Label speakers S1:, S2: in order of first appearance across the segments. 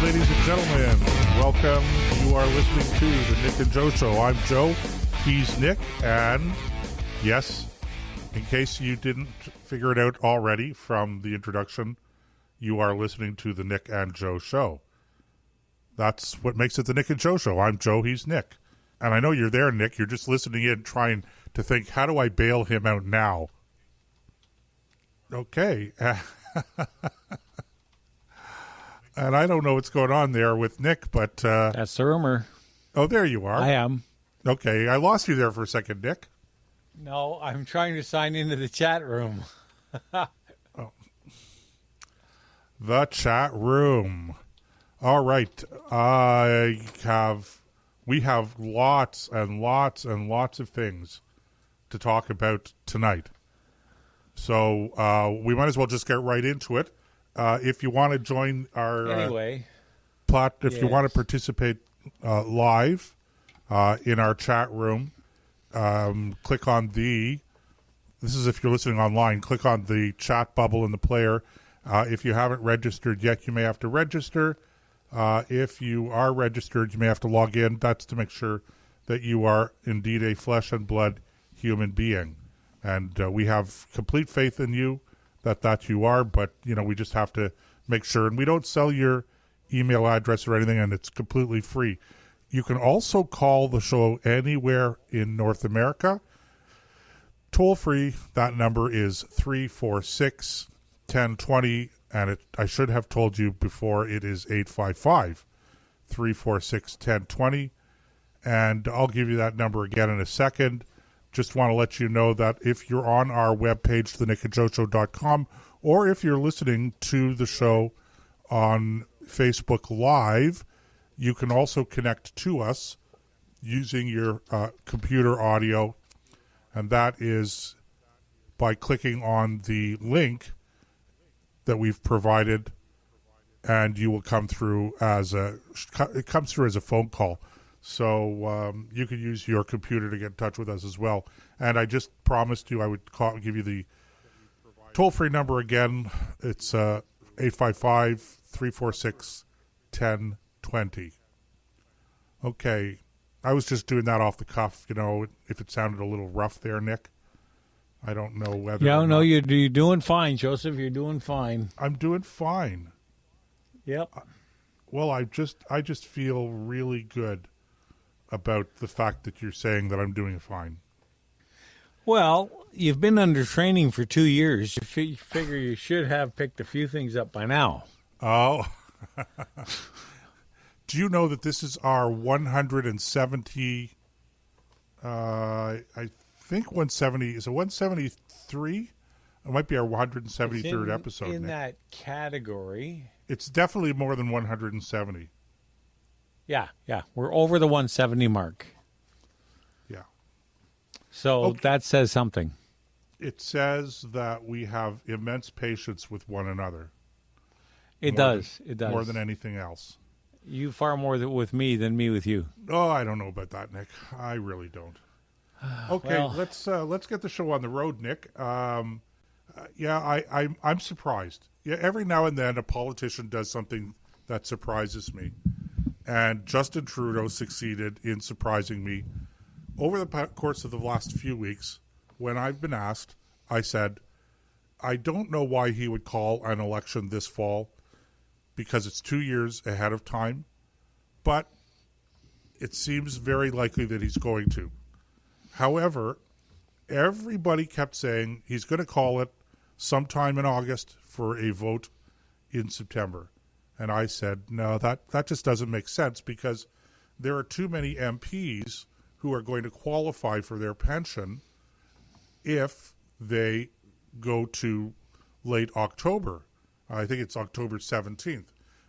S1: Ladies and gentlemen, welcome. You are listening to the Nick and Joe Show. I'm Joe, he's Nick, and yes, in case you didn't figure it out already from the introduction, you are listening to the Nick and Joe Show. That's what makes it the Nick and Joe Show. I'm Joe, he's Nick. And I know you're there, Nick. You're just listening in, trying to think, how do I bail him out now? Okay. And I don't know what's going on there with Nick, but...
S2: that's the rumor.
S1: Oh, there you are.
S2: I am.
S1: Okay, I lost you there for a second, Nick.
S2: No, I'm trying to sign into the chat room.
S1: Oh. The chat room. All right. We have lots and lots and lots of things to talk about tonight. So we might as well just get right into it. If you want to join our if you want to participate live in our chat room, click on this is if you're listening online, click on the chat bubble in the player. If you haven't registered yet, you may have to register. If you are registered, you may have to log in. That's to make sure that you are indeed a flesh and blood human being. And we have complete faith in you that you are, but, we just have to make sure. And we don't sell your email address or anything, and it's completely free. You can also call the show anywhere in North America. Toll free, that number is 346-1020, and I should have told you before, it is 855-346-1020. And I'll give you that number again in a second. Just want to let you know that if you're on our webpage, thenickandjoeshow.com, or if you're listening to the show on Facebook Live, you can also connect to us using your computer audio, and that is by clicking on the link that we've provided, and you will come through it comes through as a phone call. So you can use your computer to get in touch with us as well. And I just promised you I would give you the toll-free number again. It's 855-346-1020. Okay. I was just doing that off the cuff, if it sounded a little rough there, Nick. I don't know whether...
S2: Yeah, no, you're doing fine, Joseph. You're doing fine.
S1: I'm doing fine.
S2: Yep.
S1: Well, I just feel really good about the fact that you're saying that I'm doing fine.
S2: Well, you've been under training for 2 years. You figure you should have picked a few things up by now.
S1: Oh. Do you know that this is our 170, I think 170, is it 173? It might be our 173rd episode.
S2: In that category.
S1: It's definitely more than 170.
S2: Yeah. We're over the 170 mark.
S1: Yeah.
S2: So
S1: okay.
S2: That says something.
S1: It says that we have immense patience with one another.
S2: It does.
S1: More than anything else.
S2: You far more with me than me with you.
S1: Oh, I don't know about that, Nick. I really don't. Okay, well, let's get the show on the road, Nick. I'm surprised. Yeah, every now and then a politician does something that surprises me. And Justin Trudeau succeeded in surprising me over the course of the last few weeks. When I've been asked, I said, I don't know why he would call an election this fall because it's 2 years ahead of time, but it seems very likely that he's going to. However, everybody kept saying he's going to call it sometime in August for a vote in September. And I said, no, that just doesn't make sense because there are too many MPs who are going to qualify for their pension if they go to late October. I think it's October 17th.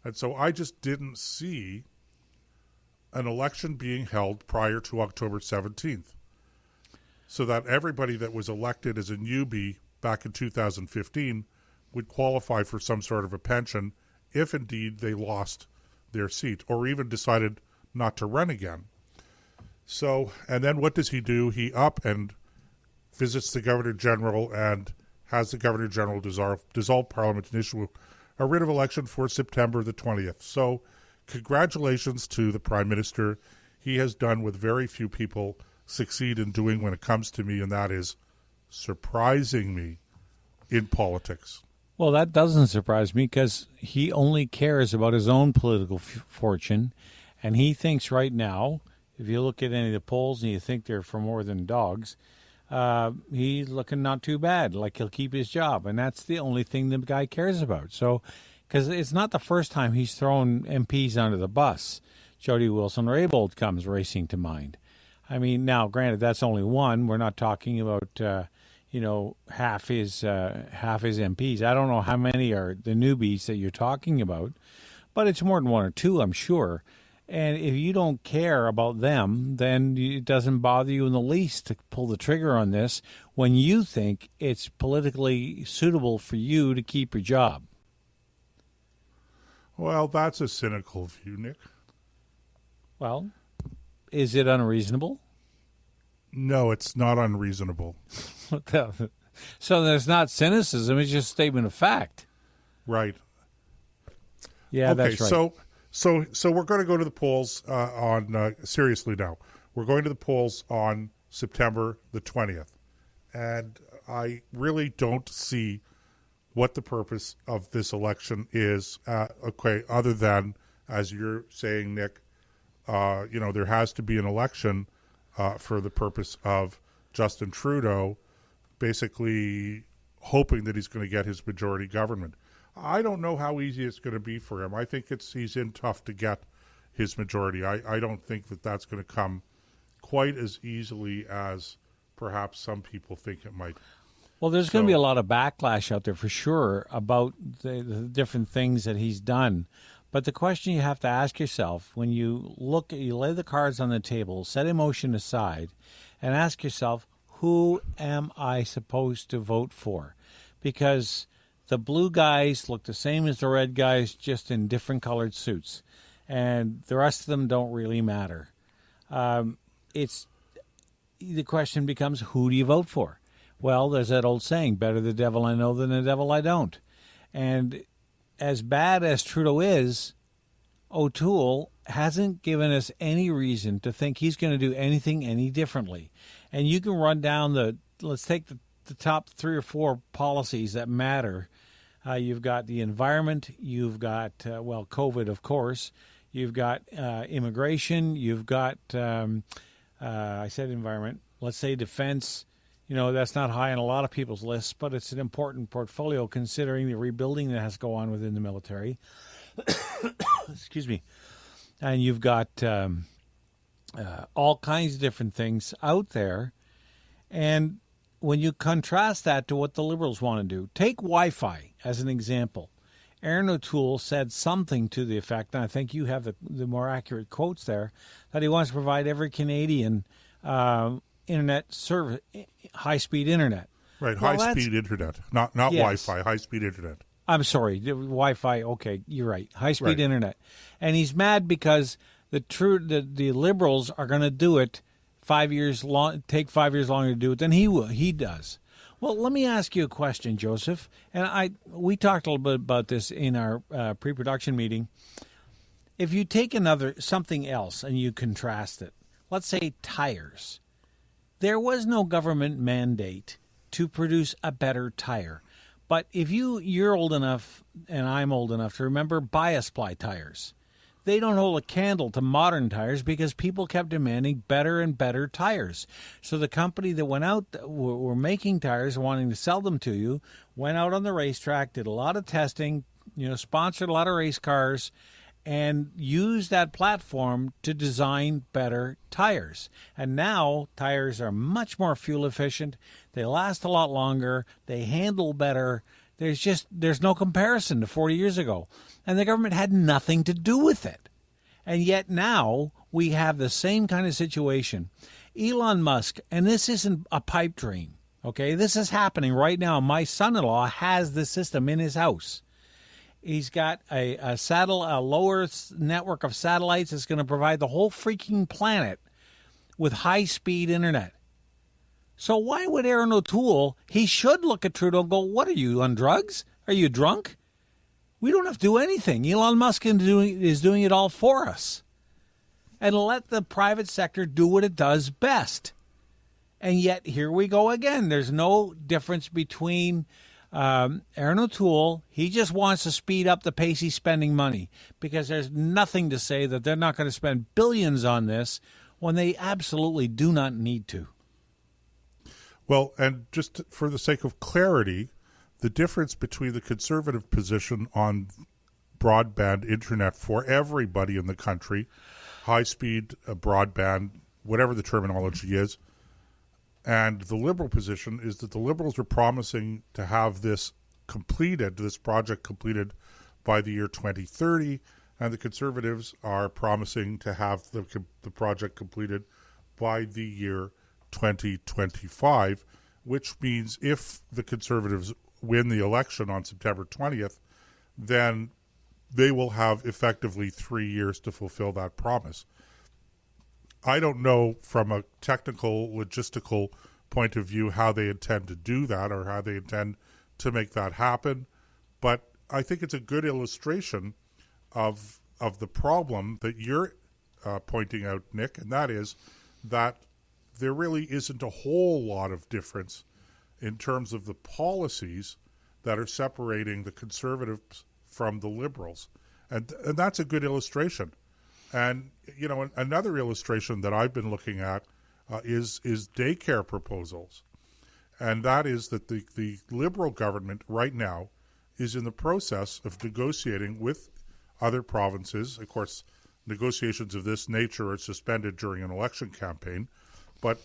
S1: And so I just didn't see an election being held prior to October 17th, so that everybody that was elected as a newbie back in 2015 would qualify for some sort of a pension if indeed they lost their seat or even decided not to run again. So, and then what does he do? He up and visits the Governor General and has the Governor General dissolve Parliament and issue a writ of election for September the 20th. So congratulations to the Prime Minister. He has done what very few people succeed in doing when it comes to me, and that is surprising me in politics.
S2: Well, that doesn't surprise me because he only cares about his own political fortune, and he thinks right now, if you look at any of the polls and you think they're for more than dogs, he's looking not too bad, like he'll keep his job, and that's the only thing the guy cares about. So, because it's not the first time he's thrown MPs under the bus. Jody Wilson-Raybould comes racing to mind. I mean, now, granted, that's only one. We're not talking about, half his MPs. I don't know how many are the newbies that you're talking about, but it's more than one or two, I'm sure. And if you don't care about them, then it doesn't bother you in the least to pull the trigger on this when you think it's politically suitable for you to keep your job.
S1: Well, that's a cynical view, Nick.
S2: Well, is it unreasonable?
S1: No, it's not unreasonable.
S2: So there's not cynicism, it's just a statement of fact.
S1: Right.
S2: Yeah,
S1: okay,
S2: that's right.
S1: So we're going to go to the polls seriously now. We're going to the polls on September the 20th. And I really don't see what the purpose of this election is, other than, as you're saying, Nick, there has to be an election for the purpose of Justin Trudeau basically hoping that he's going to get his majority government. I don't know how easy it's going to be for him. I think he's in tough to get his majority. I don't think that that's going to come quite as easily as perhaps some people think it might.
S2: Well, there's going to be a lot of backlash out there for sure about the different things that he's done. But the question you have to ask yourself when you lay the cards on the table, set emotion aside, and ask yourself, who am I supposed to vote for? Because the blue guys look the same as the red guys, just in different colored suits. And the rest of them don't really matter. The question becomes, who do you vote for? Well, there's that old saying, better the devil I know than the devil I don't. And as bad as Trudeau is, O'Toole hasn't given us any reason to think he's going to do anything any differently. And you can run down let's take the top 3 or 4 policies that matter. You've got the environment, you've got, COVID, of course. You've got immigration, you've got, I said environment, let's say defense. That's not high on a lot of people's lists, but it's an important portfolio considering the rebuilding that has to go on within the military. Excuse me. And you've got all kinds of different things out there. And when you contrast that to what the Liberals want to do, take Wi-Fi as an example. Aaron O'Toole said something to the effect, and I think you have the more accurate quotes there, that he wants to provide every Canadian internet service, high-speed internet.
S1: Right, high-speed internet, not yes. Wi-Fi, high-speed internet.
S2: I'm sorry, Wi-Fi, okay, you're right, high-speed internet. And he's mad because the Liberals are going to do it 5 years long, take 5 years longer to do it than he does. Well, let me ask you a question, Joseph. And we talked a little bit about this in our pre-production meeting. If you take something else and you contrast it, let's say tires. There was no government mandate to produce a better tire. But if you're old enough, and I'm old enough to remember Bias-Ply tires. They don't hold a candle to modern tires because people kept demanding better and better tires. So the company that went out, were making tires, wanting to sell them to you, went out on the racetrack, did a lot of testing, sponsored a lot of race cars, and used that platform to design better tires. And now tires are much more fuel efficient. They last a lot longer. They handle better. There's no comparison to 40 years ago. And the government had nothing to do with it. And yet now we have the same kind of situation. Elon Musk, and this isn't a pipe dream, okay? This is happening right now. My son-in-law has this system in his house. He's got a lower network of satellites that's going to provide the whole freaking planet with high-speed internet. So why would Aaron O'Toole, he should look at Trudeau and go, what are you, on drugs? Are you drunk? We don't have to do anything. Elon Musk is doing it all for us. And let the private sector do what it does best. And yet, here we go again. There's no difference between Aaron O'Toole. He just wants to speed up the pace he's spending money, because there's nothing to say that they're not going to spend billions on this when they absolutely do not need to.
S1: Well, and just for the sake of clarity, the difference between the conservative position on broadband internet for everybody in the country, high-speed broadband, whatever the terminology is, and the Liberal position is that the Liberals are promising to have this project completed by the year 2030, and the Conservatives are promising to have the project completed by the year 2025, which means if the Conservatives win the election on September 20th, then they will have effectively 3 years to fulfill that promise. I don't know from a technical, logistical point of view how they intend to do that or how they intend to make that happen, but I think it's a good illustration of the problem that you're pointing out, Nick, and that is that there really isn't a whole lot of difference in terms of the policies that are separating the Conservatives from the Liberals. And that's a good illustration. And, you know, another illustration that I've been looking at is daycare proposals. And that is that the Liberal government right now is in the process of negotiating with other provinces. Of course, negotiations of this nature are suspended during an election campaign. But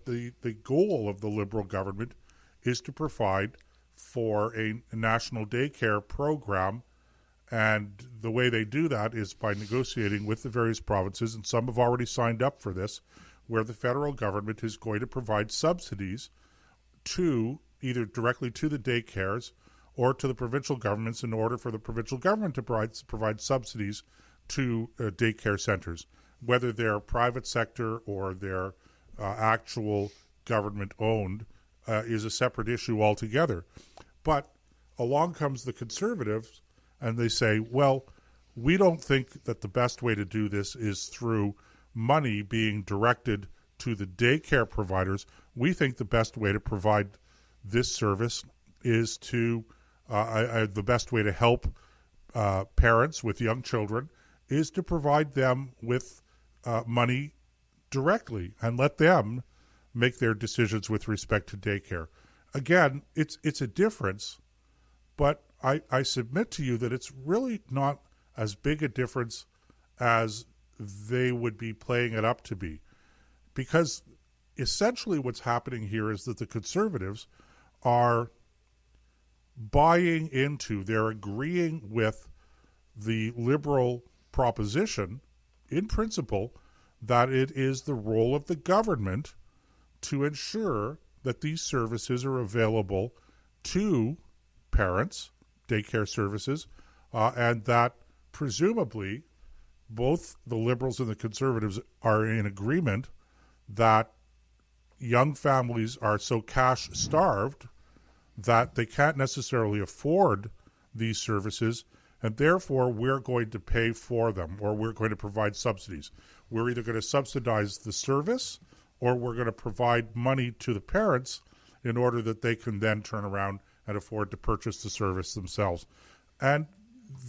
S1: the goal of the Liberal government is to provide for a national daycare program, and the way they do that is by negotiating with the various provinces, and some have already signed up for this, where the federal government is going to provide subsidies to either directly to the daycares or to the provincial governments in order for the provincial government to provide subsidies to daycare centers, whether they're private sector or they're actual government-owned, is a separate issue altogether. But along comes the Conservatives, and they say, well, we don't think that the best way to do this is through money being directed to the daycare providers. We think the best way to provide this service is to, the best way to help parents with young children is to provide them with money directly and let them make their decisions with respect to daycare. Again, it's a difference, but I submit to you that it's really not as big a difference as they would be playing it up to be. Because essentially what's happening here is that the Conservatives are buying into, they're agreeing with the Liberal proposition, in principle, that it is the role of the government to ensure that these services are available to parents, daycare services, and that presumably both the Liberals and the Conservatives are in agreement that young families are so cash-starved that they can't necessarily afford these services, and therefore we're going to pay for them, or we're going to provide subsidies. We're either going to subsidize the service, or we're going to provide money to the parents in order that they can then turn around and afford to purchase the service themselves. And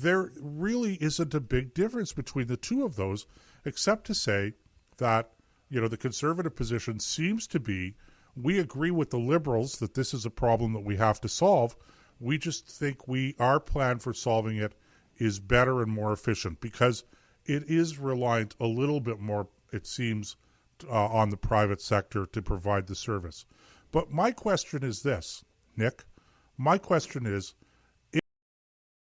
S1: there really isn't a big difference between the two of those, except to say that, you know, the Conservative position seems to be, we agree with the Liberals that this is a problem that we have to solve. We just think our plan for solving it is better and more efficient, because it is reliant a little bit more, it seems, on the private sector to provide the service. But my question is this, Nick. My question is,